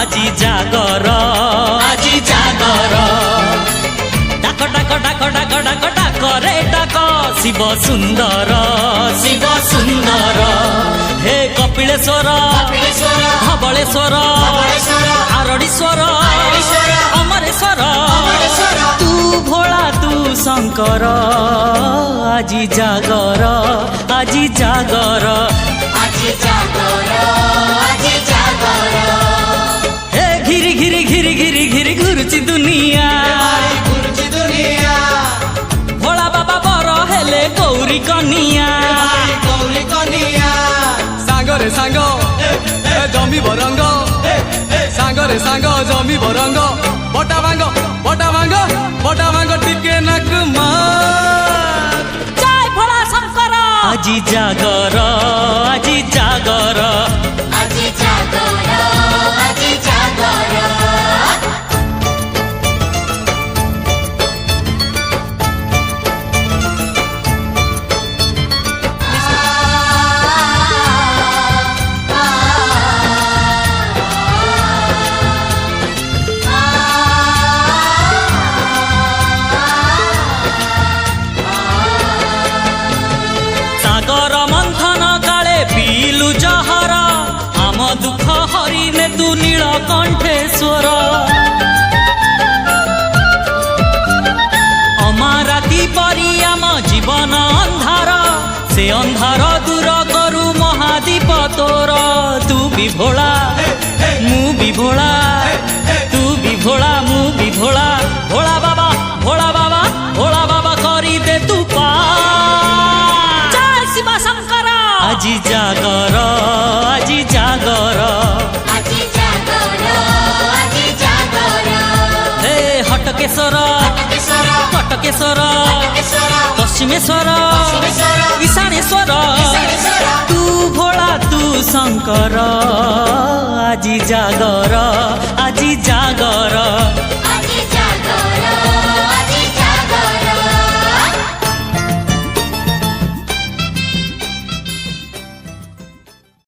আজি জাগর আজি জাগর ডাক ডাক ডাক ডাক ডাক ডাক রে ডাক শিব সুন্দর শিব সুন্দর হে কপিলেশ্বর ধবলেশ্বর আরড়ীশ্বর অমরেশ্বর তু ভোলা তু শঙ্কর আজি জাগর আজি জাগর আজি জাগর আজি জাগর হে ঘিরি ঘিরি ঘিরি ঘিরি ঘিরি ঘুরুছি দুনিয়া ভোলা বাবা বড় হেলে গৌরী কনিয়া সাগরে সাঙ্গ জমি বরঙ্গ সাগরে সাঙ্গ জমি বরঙ্গ বটা ভাঙ্গ বটা ভাঙ্গ বটা ভাঙ্গ টিকে নাক মার জয় ভোলা শঙ্কর আজি জাগর আজি জাগর আজি জাগর আজি জাগর সাগর মন্থন কালে পিলু জহর আম দুঃখ হরিনে তু নীলকণ্ঠেশ্বর অমারাতি পরি আম জীবন অন্ধার সে অন্ধার দূর করু মহাদীপ তোর তু বিভোলা মু বিভোলা তু বিভোলা মু বিভোলা ভোলা বাবা ভোলা বাবা ভোলা বাবা করি দে তু পা শিব শঙ্কর আজি জাগর আজি জাগর আজি জাগর আজি জাগর হে হটকেশ্বর কেশর কটকেশ্বর কেশর পশ্চিমেশ্বর পশ্চিমেশ্বর ঈশানেশ্বর ঈশানেশ্বর তু ভোলা তু শঙ্কর আজি জাগর আজি জাগর আজি